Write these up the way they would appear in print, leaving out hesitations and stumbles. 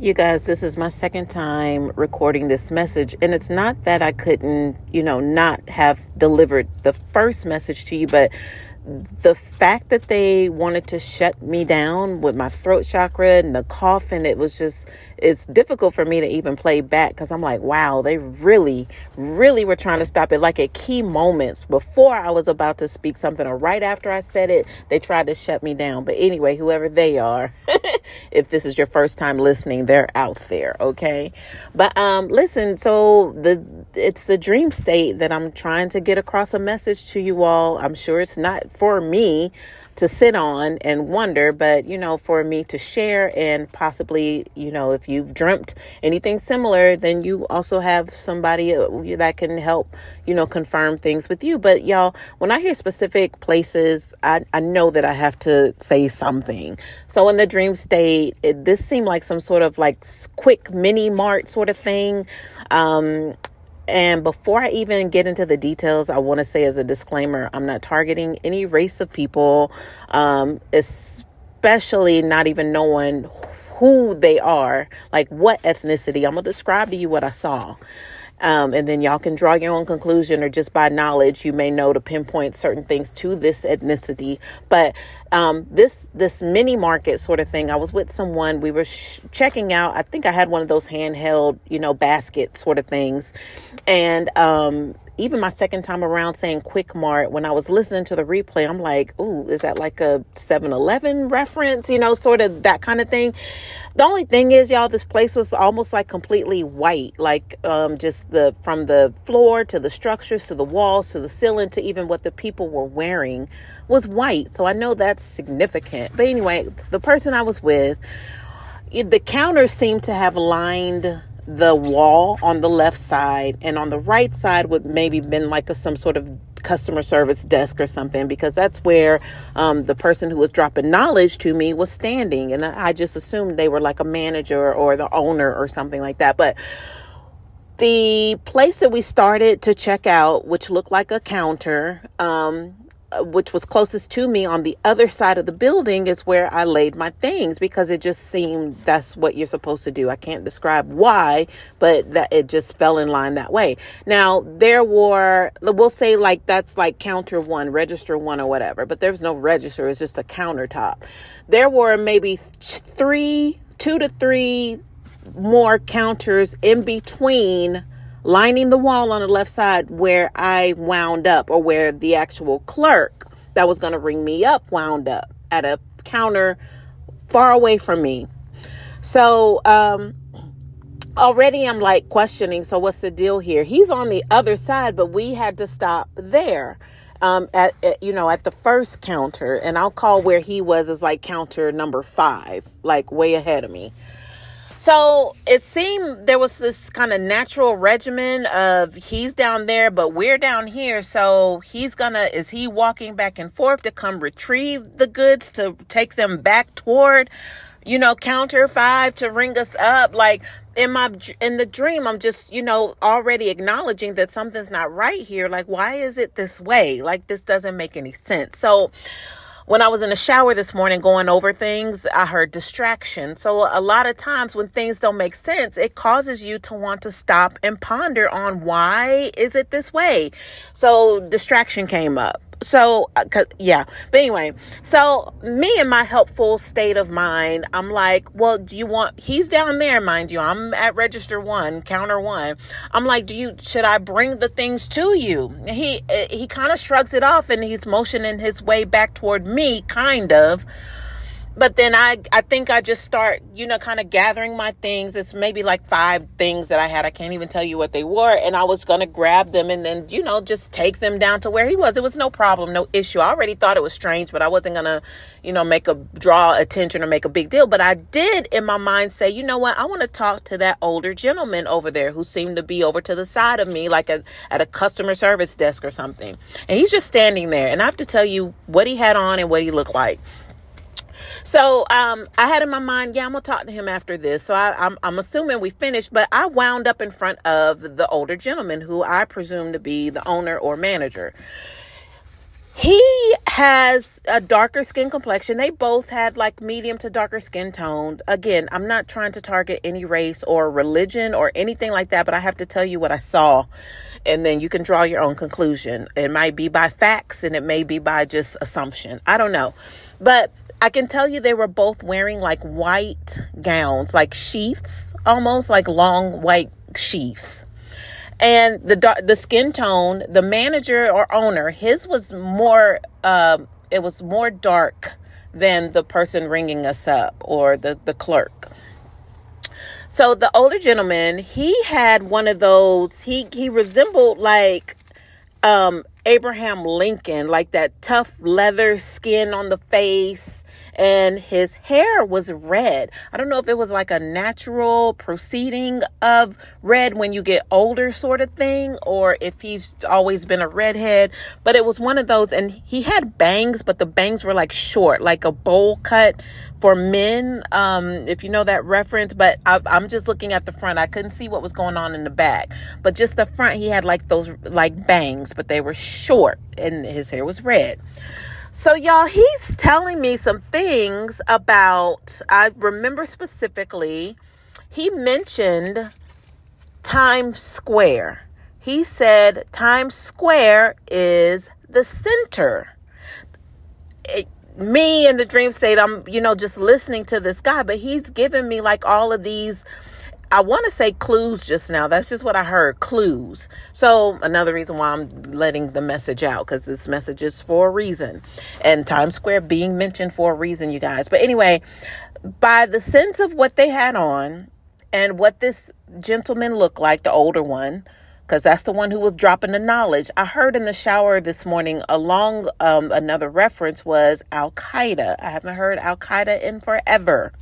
You guys, this is my second time recording this message, and it's not that I couldn't, not have delivered the first message to you, but the fact that they wanted to shut me down with my throat chakra and the cough, and it's difficult for me to even play back because I'm like, wow, they really, really were trying to stop it. Like at key moments before I was about to speak something, or right after I said it, they tried to shut me down. But anyway, whoever they are, if this is your first time listening, they're out there, okay? But listen, so it's the dream state that I'm trying to get across a message to you all. I'm sure it's not for me to sit on and wonder, but, for me to share and possibly, if you've dreamt anything similar, then you also have somebody that can help, confirm things with you. But y'all, when I hear specific places, I know that I have to say something. So in the dream state, this seemed like some sort of like quick mini mart sort of thing. And before I even get into the details, I want to say as a disclaimer, I'm not targeting any race of people, especially not even knowing who they are, like what ethnicity. I'm going to describe to you what I saw. And then y'all can draw your own conclusion, or just by knowledge, you may know to pinpoint certain things to this ethnicity. But this mini market sort of thing, I was with someone, we were checking out. I think I had one of those handheld, basket sort of things. And even my second time around saying Quick Mart, when I was listening to the replay, I'm like, ooh, is that like a 7-Eleven reference? Sort of that kind of thing. The only thing is, y'all, this place was almost like completely white, like just from the floor to the structures to the walls to the ceiling to even what the people were wearing was white. So I know that's significant. But anyway, the person I was with, the counters seemed to have lined the wall on the left side, and on the right side would maybe been like some sort of customer service desk or something, because that's where the person who was dropping knowledge to me was standing, and I just assumed they were like a manager or the owner or something like that. But the place that we started to check out, which looked like a counter, which was closest to me on the other side of the building, is where I laid my things, because it just seemed that's what you're supposed to do. I can't describe why, but that it just fell in line that way. Now, we'll say like that's like counter one, register one, or whatever, but there's no register. It's just a countertop. There were maybe 2 to 3 more counters in between, lining the wall on the left side where I wound up, or where the actual clerk that was going to ring me up wound up, at a counter far away from me. So already I'm like questioning, so what's the deal here? He's on the other side, but we had to stop there at the first counter, and I'll call where he was as like counter number 5, like way ahead of me. So it seemed there was this kind of natural regimen of he's down there, but we're down here. So is he walking back and forth to come retrieve the goods, to take them back toward, counter 5 to ring us up? Like in the dream, I'm just, already acknowledging that something's not right here. Like, why is it this way? Like, this doesn't make any sense. So when I was in the shower this morning going over things, I heard distraction. So a lot of times when things don't make sense, it causes you to want to stop and ponder on why is it this way? So distraction came up. So, yeah. But anyway, so me in my helpful state of mind, I'm like, well, he's down there, mind you, I'm at register 1, counter 1. I'm like, should I bring the things to you? He kind of shrugs it off, and he's motioning his way back toward me, kind of. But then I think I just start, kind of gathering my things. It's maybe like 5 things that I had. I can't even tell you what they were. And I was going to grab them and then, just take them down to where he was. It was no problem, no issue. I already thought it was strange, but I wasn't going to, draw attention or make a big deal. But I did in my mind say, you know what? I want to talk to that older gentleman over there who seemed to be over to the side of me, like at a customer service desk or something. And he's just standing there. And I have to tell you what he had on and what he looked like. So I had in my mind, I'm going to talk to him after this. So I'm assuming we finished, but I wound up in front of the older gentleman who I presume to be the owner or manager. He has a darker skin complexion. They both had like medium to darker skin tone. Again, I'm not trying to target any race or religion or anything like that, but I have to tell you what I saw. And then you can draw your own conclusion. It might be by facts and it may be by just assumption. I don't know. But I can tell you they were both wearing like white gowns, like sheaths, almost like long white sheaths. And the skin tone, the manager or owner, his was more, it was more dark than the person ringing us up or the clerk. So the older gentleman, he had one of those, he resembled like Abraham Lincoln, like that tough leather skin on the face, and his hair was red. I don't know if it was like a natural proceeding of red when you get older sort of thing, or if he's always been a redhead, but it was one of those. And he had bangs, but the bangs were like short, like a bowl cut for men, if you know that reference. But I'm just looking at the front. I couldn't see what was going on in the back, but just the front, he had like those like bangs, but they were short and his hair was red. So y'all, he's telling me some things about, I remember specifically, he mentioned Times Square. He said Times Square is the center. Me in the dream state, I'm, just listening to this guy, but he's giving me like all of these, I want to say clues just now. That's just what I heard, clues. So another reason why I'm letting the message out, because this message is for a reason. And Times Square being mentioned for a reason, you guys. But anyway, by the sense of what they had on and what this gentleman looked like, the older one, because that's the one who was dropping the knowledge. I heard in the shower this morning along another reference was Al-Qaeda. I haven't heard Al-Qaeda in forever.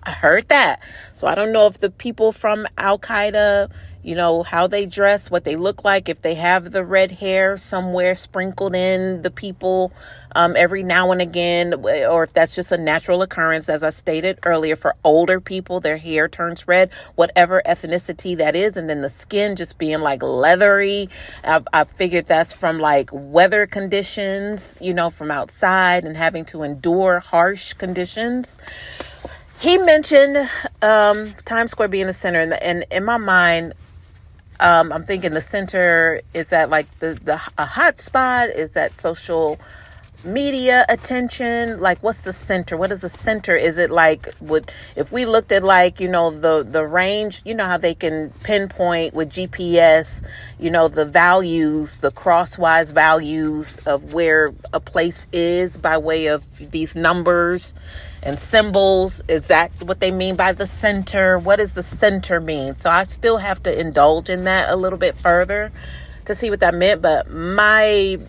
I heard that. So I don't know if the people from Al-Qaeda, how they dress, what they look like, if they have the red hair somewhere sprinkled in the people every now and again, or if that's just a natural occurrence. As I stated earlier, for older people, their hair turns red, whatever ethnicity that is. And then the skin just being like leathery. I figured that's from like weather conditions, from outside and having to endure harsh conditions. He mentioned Times Square being the center, and in my mind, I'm thinking the center, is that like a hot spot? Is that social media attention? Like, what's the center? What is the center? Is it like, if we looked at like, the range, how they can pinpoint with GPS, the values, the crosswise values of where a place is by way of these numbers and symbols? Is that what they mean by the center? What does the center mean? So I still have to indulge in that a little bit further to see what that meant. But my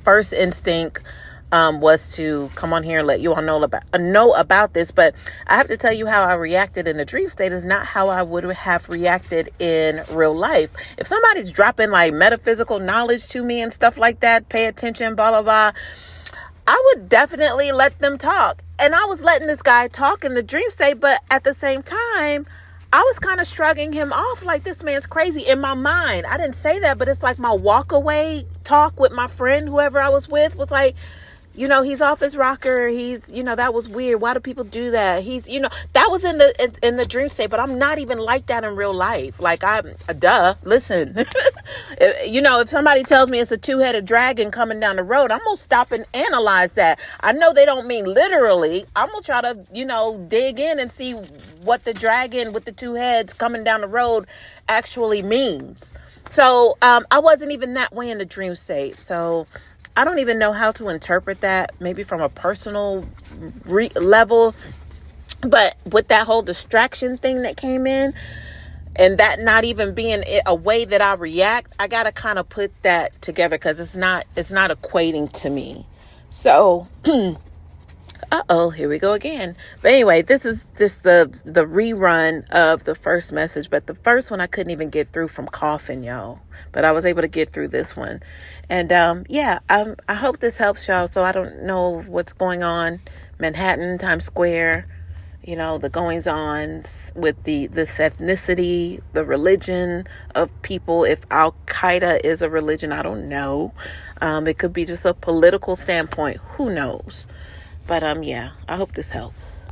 first instinct was to come on here and let you all know about this. But I have to tell you, how I reacted in the dream state is not how I would have reacted in real life. If somebody's dropping like metaphysical knowledge to me and stuff like that, pay attention, blah, blah, blah, I would definitely let them talk. And I was letting this guy talk in the dream state, but at the same time, I was kind of shrugging him off like, this man's crazy. In my mind, I didn't say that, but it's like my walk away talk with my friend, whoever I was with, was like, he's off his rocker. He's, that was weird. Why do people do that? He's, that was in the dream state, but I'm not even like that in real life. Like, listen, if somebody tells me it's a two-headed dragon coming down the road, I'm going to stop and analyze that. I know they don't mean literally. I'm going to try to, dig in and see what the dragon with the two heads coming down the road actually means. So, I wasn't even that way in the dream state. So I don't even know how to interpret that, maybe from a personal level. But with that whole distraction thing that came in, and that not even being a way that I react, I got to kind of put that together, because it's not equating to me. So, here we go again. But anyway, this is just the rerun of the first message. But the first one I couldn't even get through from coughing, y'all. But I was able to get through this one. And I hope this helps y'all. So I don't know what's going on. Manhattan, Times Square, the goings on with this ethnicity, the religion of people. If Al Qaeda is a religion, I don't know. It could be just a political standpoint. Who knows? But yeah, I hope this helps.